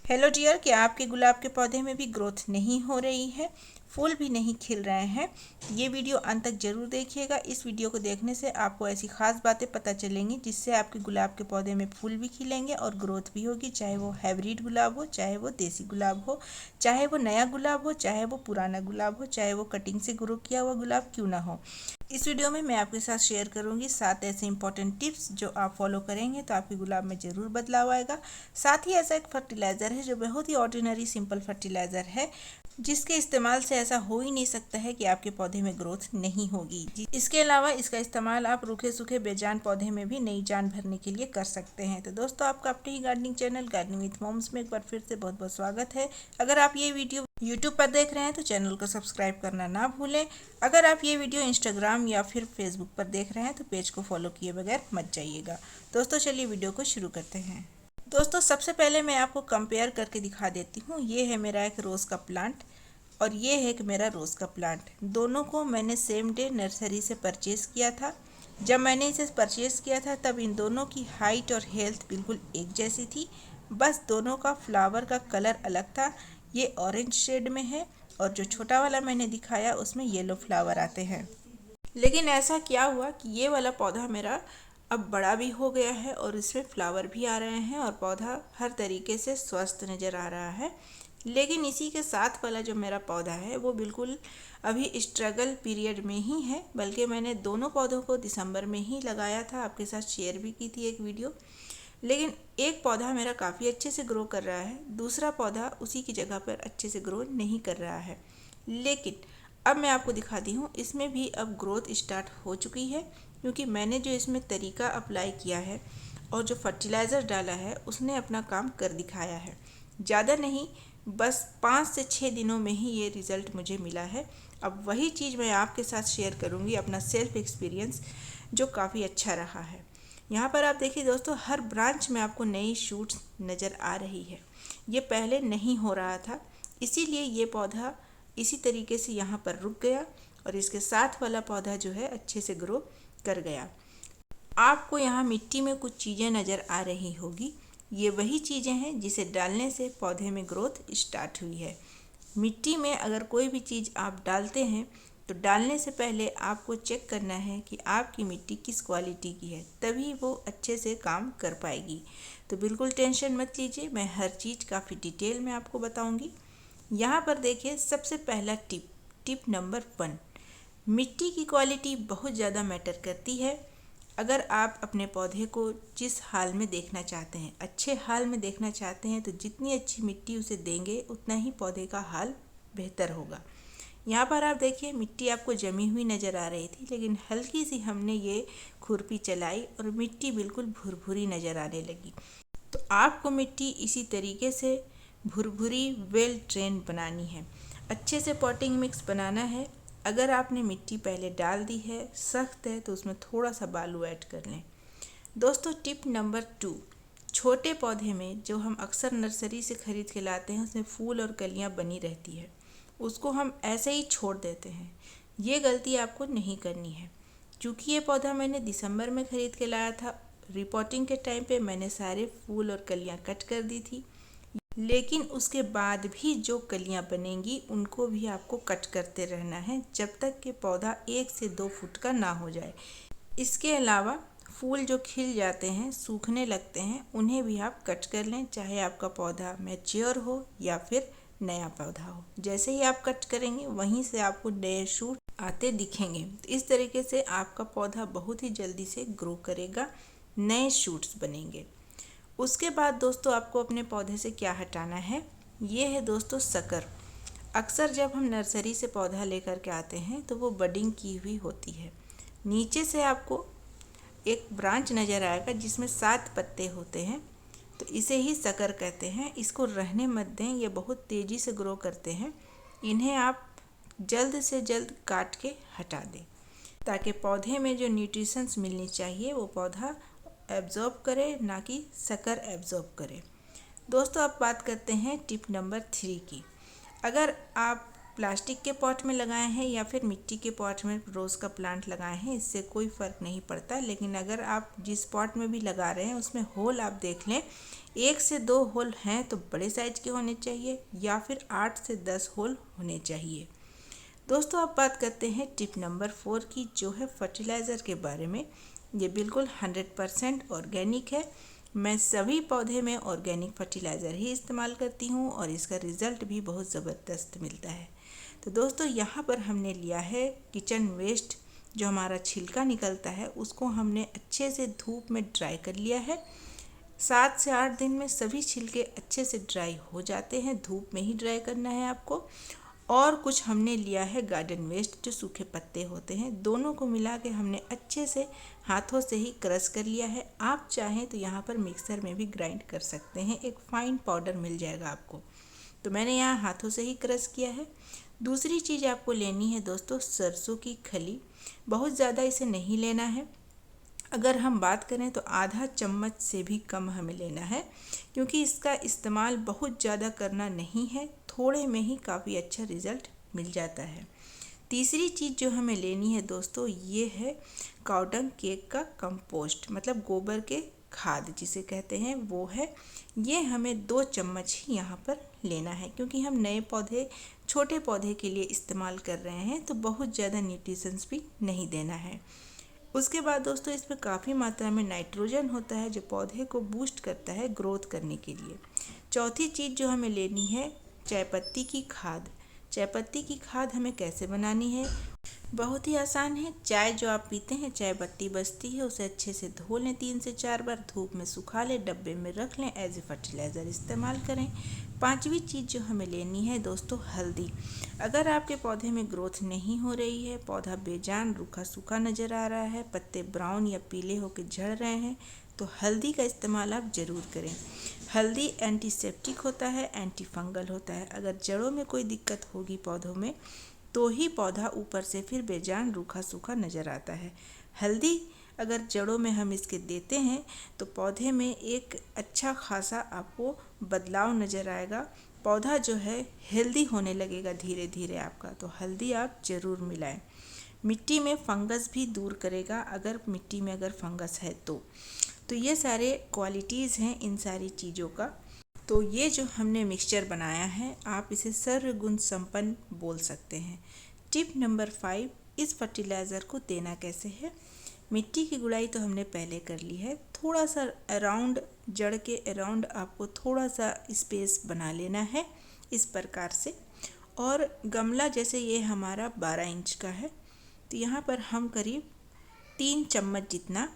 Hello dear, क्या आपके गुलाब के पौधे में भी ग्रोथ नहीं हो रही है, फूल भी नहीं खिल रहे हैं? ये वीडियो अंत तक जरूर देखिएगा। इस वीडियो को देखने से आपको ऐसी खास बातें पता चलेंगी जिससे आपके गुलाब के पौधे में फूल भी खिलेंगे और ग्रोथ भी होगी। चाहे वो हाइब्रिड गुलाब हो, चाहे वो देसी गुलाब हो, चाहे वो नया गुलाब हो, चाहे वो पुराना गुलाब हो, चाहे वो कटिंग से ग्रो किया हुआ गुलाब क्यों ना हो। इस वीडियो में मैं आपके साथ शेयर करूंगी 7 ऐसे इंपॉर्टेंट टिप्स जो आप फॉलो करेंगे तो आपके गुलाब में ज़रूर बदलाव आएगा। साथ ही ऐसा एक फर्टिलाइज़र है जो बहुत ही ऑर्डिनरी सिंपल फर्टिलाइज़र है जिसके इस्तेमाल से ऐसा हो ही नहीं सकता है कि आपके पौधे में ग्रोथ नहीं होगी। इसके अलावा इसका इस्तेमाल आप रूखे सूखे बेजान पौधे में भी नई जान भरने के लिए कर सकते हैं। तो दोस्तों, आपका अपने ही gardening channel gardening with moms में एक बार फिर से बहुत बहुत स्वागत है। अगर आप ये वीडियो यूट्यूब पर देख रहे हैं तो चैनल को सब्सक्राइब करना ना भूलें। अगर आप ये वीडियो इंस्टाग्राम या फिर फेसबुक पर देख रहे हैं तो पेज को फॉलो किए बगैर मत जाइएगा। दोस्तों, चलिए वीडियो को शुरू करते हैं। दोस्तों, सबसे पहले मैं आपको कंपेयर करके दिखा देती हूँ। ये है मेरा एक रोज़ का प्लांट और ये है एक मेरा रोज़ का प्लांट। दोनों को मैंने सेम डे नर्सरी से परचेज़ किया था। जब मैंने इसे परचेज़ किया था तब इन दोनों की हाइट और हेल्थ बिल्कुल एक जैसी थी, बस दोनों का फ्लावर का कलर अलग था। ये ऑरेंज शेड में है और जो छोटा वाला मैंने दिखाया उसमें येलो फ्लावर आते हैं। लेकिन ऐसा क्या हुआ कि ये वाला पौधा मेरा अब बड़ा भी हो गया है और इसमें फ्लावर भी आ रहे हैं और पौधा हर तरीके से स्वस्थ नज़र आ रहा है। लेकिन इसी के साथ वाला जो मेरा पौधा है वो बिल्कुल अभी स्ट्रगल पीरियड में ही है। बल्कि मैंने दोनों पौधों को दिसंबर में ही लगाया था, आपके साथ शेयर भी की थी एक वीडियो। लेकिन एक पौधा मेरा काफ़ी अच्छे से ग्रो कर रहा है, दूसरा पौधा उसी की जगह पर अच्छे से ग्रो नहीं कर रहा है। लेकिन अब मैं आपको दिखाती हूँ, इसमें भी अब ग्रोथ स्टार्ट हो चुकी है क्योंकि मैंने जो इसमें तरीका अप्लाई किया है और जो फर्टिलाइज़र डाला है उसने अपना काम कर दिखाया है। ज़्यादा नहीं, बस 5 से 6 दिनों में ही ये रिज़ल्ट मुझे मिला है। अब वही चीज़ मैं आपके साथ शेयर करूँगी, अपना सेल्फ एक्सपीरियंस जो काफ़ी अच्छा रहा है। यहाँ पर आप देखिए दोस्तों, हर ब्रांच में आपको नई शूट्स नज़र आ रही है। ये पहले नहीं हो रहा था, इसीलिए ये पौधा इसी तरीके से यहाँ पर रुक गया और इसके साथ वाला पौधा जो है अच्छे से ग्रो कर गया। आपको यहाँ मिट्टी में कुछ चीज़ें नज़र आ रही होगी, ये वही चीज़ें हैं जिसे डालने से पौधे में ग्रोथ स्टार्ट हुई है। मिट्टी में अगर कोई भी चीज़ आप डालते हैं तो डालने से पहले आपको चेक करना है कि आपकी मिट्टी किस क्वालिटी की है, तभी वो अच्छे से काम कर पाएगी। तो बिल्कुल टेंशन मत लीजिए, मैं हर चीज़ काफ़ी डिटेल में आपको बताऊंगी। यहाँ पर देखिए, सबसे पहला टिप नंबर 1, मिट्टी की क्वालिटी बहुत ज़्यादा मैटर करती है। अगर आप अपने पौधे को जिस हाल में देखना चाहते हैं, अच्छे हाल में देखना चाहते हैं, तो जितनी अच्छी मिट्टी उसे देंगे उतना ही पौधे का हाल बेहतर होगा। यहाँ पर आप देखिए, मिट्टी आपको जमी हुई नज़र आ रही थी, लेकिन हल्की सी हमने ये खुरपी चलाई और मिट्टी बिल्कुल भुरभुरी नज़र आने लगी। तो आपको मिट्टी इसी तरीके से भुरभुरी वेल ट्रेन बनानी है, अच्छे से पॉटिंग मिक्स बनाना है। अगर आपने मिट्टी पहले डाल दी है, सख्त है, तो उसमें थोड़ा सा बालू ऐड कर लें। दोस्तों, टिप नंबर 2, छोटे पौधे में जो हम अक्सर नर्सरी से ख़रीद के लाते हैं उसमें फूल और कलियां बनी रहती है, उसको हम ऐसे ही छोड़ देते हैं। ये गलती आपको नहीं करनी है। क्योंकि ये पौधा मैंने दिसंबर में ख़रीद के लाया था, रिपोर्टिंग के टाइम पे मैंने सारे फूल और कलियां कट कर दी थी, लेकिन उसके बाद भी जो कलियां बनेंगी उनको भी आपको कट करते रहना है जब तक कि पौधा 1 से 2 फुट का ना हो जाए। इसके अलावा फूल जो खिल जाते हैं, सूखने लगते हैं, उन्हें भी आप कट कर लें, चाहे आपका पौधा मैच्योर हो या फिर नया पौधा हो। जैसे ही आप कट करेंगे वहीं से आपको नए शूट आते दिखेंगे। तो इस तरीके से आपका पौधा बहुत ही जल्दी से ग्रो करेगा, नए शूट्स बनेंगे। उसके बाद दोस्तों, आपको अपने पौधे से क्या हटाना है, ये है दोस्तों शक्कर। अक्सर जब हम नर्सरी से पौधा लेकर के आते हैं तो वो बडिंग की हुई होती है। नीचे से आपको एक ब्रांच नज़र आएगा जिसमें 7 पत्ते होते हैं, तो इसे ही शक्कर कहते हैं। इसको रहने मत दें, ये बहुत तेज़ी से ग्रो करते हैं। इन्हें आप जल्द से जल्द काट के हटा दें ताकि पौधे में जो न्यूट्रिशंस मिलनी चाहिए वो पौधा एब्जॉर्ब करे, ना कि शक्कर एब्जॉर्ब करे। दोस्तों, अब बात करते हैं टिप नंबर 3 की। अगर आप प्लास्टिक के पॉट में लगाए हैं या फिर मिट्टी के पॉट में रोज़ का प्लांट लगाए हैं, इससे कोई फ़र्क नहीं पड़ता। लेकिन अगर आप जिस पॉट में भी लगा रहे हैं उसमें होल आप देख लें, 1 से 2 होल हैं तो बड़े साइज़ के होने चाहिए या फिर 8 से 10 होल होने चाहिए। दोस्तों, अब बात करते हैं टिप नंबर 4 की, जो है फर्टिलाइज़र के बारे में। ये बिल्कुल 100% ऑर्गेनिक है। मैं सभी पौधे में ऑर्गेनिक फर्टिलाइज़र ही इस्तेमाल करती हूँ और इसका रिज़ल्ट भी बहुत ज़बरदस्त मिलता है। तो दोस्तों, यहाँ पर हमने लिया है किचन वेस्ट, जो हमारा छिलका निकलता है उसको हमने अच्छे से धूप में ड्राई कर लिया है। 7 से 8 दिन में सभी छिलके अच्छे से ड्राई हो जाते हैं, धूप में ही ड्राई करना है आपको। और कुछ हमने लिया है गार्डन वेस्ट, जो सूखे पत्ते होते हैं, दोनों को मिला के हमने अच्छे से हाथों से ही क्रश कर लिया है। आप चाहें तो यहाँ पर मिक्सर में भी ग्राइंड कर सकते हैं, एक फाइन पाउडर मिल जाएगा आपको। तो मैंने यहाँ हाथों से ही क्रश किया है। दूसरी चीज़ आपको लेनी है दोस्तों, सरसों की खली। बहुत ज़्यादा इसे नहीं लेना है, अगर हम बात करें तो आधा चम्मच से भी कम हमें लेना है, क्योंकि इसका इस्तेमाल बहुत ज़्यादा करना नहीं है, थोड़े में ही काफ़ी अच्छा रिज़ल्ट मिल जाता है। तीसरी चीज़ जो हमें लेनी है दोस्तों, ये है काउडंग केक का कंपोस्ट, मतलब गोबर के खाद जिसे कहते हैं, वो है। ये हमें 2 चम्मच ही यहाँ पर लेना है, क्योंकि हम नए पौधे, छोटे पौधे के लिए इस्तेमाल कर रहे हैं, तो बहुत ज़्यादा न्यूट्रिशंस भी नहीं देना है। उसके बाद दोस्तों, इसमें काफ़ी मात्रा में नाइट्रोजन होता है, जो पौधे को बूस्ट करता है ग्रोथ करने के लिए। चौथी चीज़ जो हमें लेनी है, चाय पत्ती की खाद। चाय पत्ती की खाद हमें कैसे बनानी है? बहुत ही आसान है। चाय जो आप पीते हैं, चाय पत्ती बचती है, उसे अच्छे से धो लें, 3 से 4 बार धूप में सुखा लें, डब्बे में रख लें, एज ए फर्टिलाइज़र इस्तेमाल करें। पांचवी चीज़ जो हमें लेनी है दोस्तों, हल्दी। अगर आपके पौधे में ग्रोथ नहीं हो रही है, पौधा बेजान रूखा सूखा नज़र आ रहा है, पत्ते ब्राउन या पीले होकर झड़ रहे हैं, तो हल्दी का इस्तेमाल आप ज़रूर करें। हल्दी एंटीसेप्टिक होता है, एंटी फंगल होता है। अगर जड़ों में कोई दिक्कत होगी पौधों में, तो ही पौधा ऊपर से फिर बेजान रूखा सूखा नज़र आता है। हल्दी अगर जड़ों में हम इसके देते हैं तो पौधे में एक अच्छा खासा आपको बदलाव नज़र आएगा, पौधा जो है हेल्दी होने लगेगा धीरे धीरे आपका। तो हल्दी आप ज़रूर मिलाएं। मिट्टी में फंगस भी दूर करेगा, अगर मिट्टी में अगर फंगस है तो ये सारे क्वालिटीज़ हैं इन सारी चीज़ों का। तो ये जो हमने मिक्सचर बनाया है, आप इसे सर्वगुण संपन्न बोल सकते हैं। टिप नंबर 5, इस फर्टिलाइज़र को देना कैसे है? मिट्टी की गुड़ाई तो हमने पहले कर ली है, थोड़ा सा अराउंड, जड़ के अराउंड आपको थोड़ा सा स्पेस बना लेना है इस प्रकार से। और गमला जैसे ये हमारा 12 इंच का है, तो यहाँ पर हम करीब 3 चम्मच जितना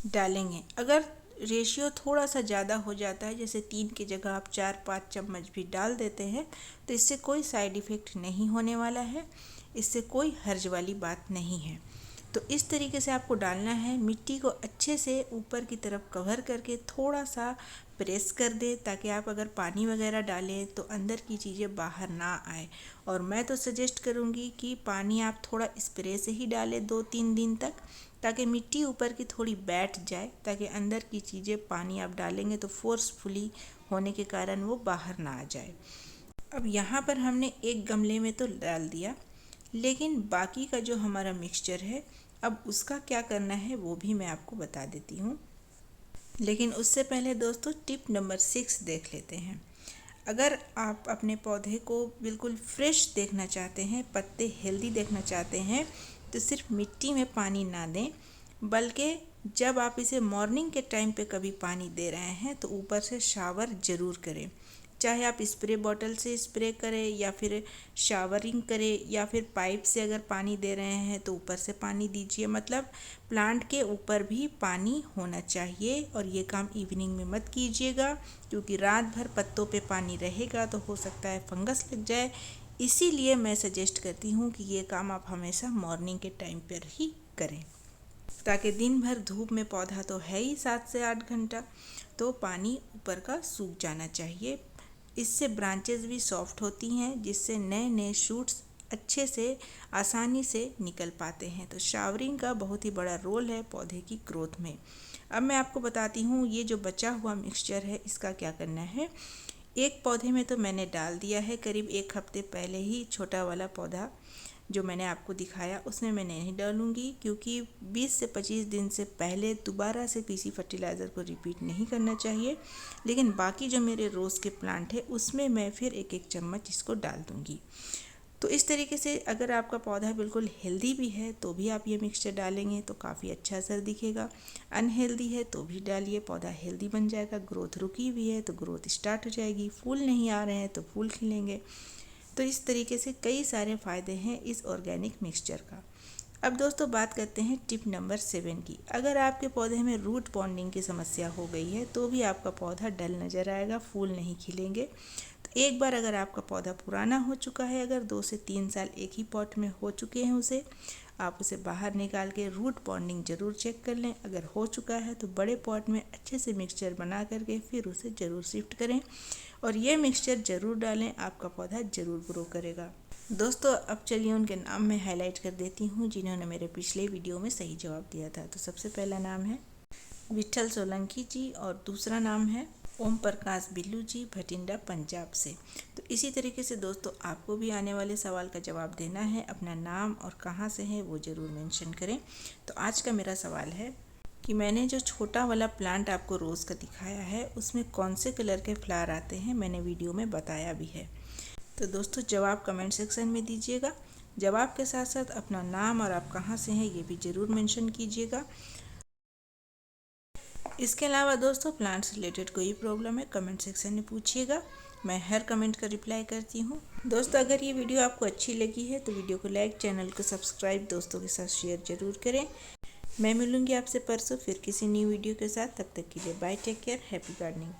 डालेंगे। अगर रेशियो थोड़ा सा ज़्यादा हो जाता है, जैसे 3 की जगह आप 4-5 चम्मच भी डाल देते हैं, तो इससे कोई साइड इफ़ेक्ट नहीं होने वाला है, इससे कोई हर्ज वाली बात नहीं है। तो इस तरीके से आपको डालना है। मिट्टी को अच्छे से ऊपर की तरफ कवर करके थोड़ा सा प्रेस कर दे, ताकि आप अगर पानी वगैरह डालें तो अंदर की चीज़ें बाहर ना आए। और मैं तो सजेस्ट करूँगी कि पानी आप थोड़ा स्प्रे से ही डालें 2-3 दिन तक, ताकि मिट्टी ऊपर की थोड़ी बैठ जाए, ताकि अंदर की चीज़ें, पानी आप डालेंगे तो फोर्सफुली होने के कारण वो बाहर ना आ जाए। अब यहाँ पर हमने एक गमले में तो डाल दिया, लेकिन बाकी का जो हमारा मिक्सचर है, अब उसका क्या करना है वो भी मैं आपको बता देती हूँ। लेकिन उससे पहले दोस्तों, टिप नंबर 6 देख लेते हैं। अगर आप अपने पौधे को बिल्कुल फ्रेश देखना चाहते हैं, पत्ते हेल्दी देखना चाहते हैं, तो सिर्फ मिट्टी में पानी ना दें, बल्कि जब आप इसे मॉर्निंग के टाइम पे कभी पानी दे रहे हैं तो ऊपर से शावर ज़रूर करें। चाहे आप स्प्रे बॉटल से स्प्रे करें या फिर शावरिंग करें, या फिर पाइप से अगर पानी दे रहे हैं तो ऊपर से पानी दीजिए। मतलब प्लांट के ऊपर भी पानी होना चाहिए। और ये काम इवनिंग में मत कीजिएगा, क्योंकि रात भर पत्तों पे पानी रहेगा तो हो सकता है फंगस लग जाए। इसीलिए मैं सजेस्ट करती हूँ कि ये काम आप हमेशा मॉर्निंग के टाइम पर ही करें, ताकि दिन भर धूप में पौधा तो है ही 7 से 8 घंटा, तो पानी ऊपर का सूख जाना चाहिए। इससे ब्रांचेस भी सॉफ्ट होती हैं, जिससे नए नए शूट्स अच्छे से आसानी से निकल पाते हैं। तो शावरिंग का बहुत ही बड़ा रोल है पौधे की ग्रोथ में। अब मैं आपको बताती हूँ, ये जो बचा हुआ मिक्सचर है इसका क्या करना है। एक पौधे में तो मैंने डाल दिया है करीब 1 हफ्ते पहले ही, छोटा वाला पौधा जो मैंने आपको दिखाया उसमें मैं नहीं डालूंगी, क्योंकि 20 से 25 दिन से पहले दोबारा से पीसी फर्टिलाइज़र को रिपीट नहीं करना चाहिए। लेकिन बाकी जो मेरे रोज़ के प्लांट है उसमें मैं फिर 1-1 चम्मच इसको डाल दूंगी। तो इस तरीके से अगर आपका पौधा बिल्कुल हेल्दी भी है तो भी आप ये मिक्सचर डालेंगे तो काफ़ी अच्छा असर दिखेगा। अनहेल्दी है तो भी डालिए, पौधा हेल्दी बन जाएगा। ग्रोथ रुकी हुई है तो ग्रोथ स्टार्ट हो जाएगी। फूल नहीं आ रहे हैं तो फूल खिलेंगे। तो इस तरीके से कई सारे फ़ायदे हैं इस ऑर्गेनिक मिक्सचर का। अब दोस्तों बात करते हैं टिप नंबर 7 की। अगर आपके पौधे में रूट बॉन्डिंग की समस्या हो गई है तो भी आपका पौधा डल नज़र आएगा, फूल नहीं खिलेंगे। तो एक बार अगर आपका पौधा पुराना हो चुका है, अगर 2 से 3 साल एक ही पॉट में हो चुके हैं उसे, आप उसे बाहर निकाल के रूट बॉन्डिंग ज़रूर चेक कर लें। अगर हो चुका है तो बड़े पॉट में अच्छे से मिक्सचर बना करके फिर उसे ज़रूर शिफ्ट करें और ये मिक्सचर ज़रूर डालें, आपका पौधा ज़रूर ग्रो करेगा। दोस्तों अब चलिए उनके नाम मैं हाईलाइट कर देती हूँ जिन्होंने मेरे पिछले वीडियो में सही जवाब दिया था। तो सबसे पहला नाम है विठल सोलंकी जी और दूसरा नाम है ओम प्रकाश बिल्लू जी, भटिंडा पंजाब से। तो इसी तरीके से दोस्तों आपको भी आने वाले सवाल का जवाब देना है। अपना नाम और कहाँ से है वो ज़रूर मेंशन करें। तो आज का मेरा सवाल है कि मैंने जो छोटा वाला प्लांट आपको रोज़ का दिखाया है उसमें कौन से कलर के फ्लावर आते हैं, मैंने वीडियो में बताया भी है। तो दोस्तों जवाब कमेंट सेक्शन में दीजिएगा। जवाब के साथ साथ अपना नाम और आप कहाँ से हैं ये भी ज़रूर मेंशन कीजिएगा। इसके अलावा दोस्तों प्लांट से रिलेटेड कोई प्रॉब्लम है कमेंट सेक्शन में पूछिएगा, मैं हर कमेंट का रिप्लाई करती हूँ। दोस्तों अगर ये वीडियो आपको अच्छी लगी है तो वीडियो को लाइक, चैनल को सब्सक्राइब, दोस्तों के साथ शेयर ज़रूर करें। मैं मिलूँगी आपसे परसों फिर किसी न्यू वीडियो के साथ। तब तक के लिए bye, take care, happy gardening.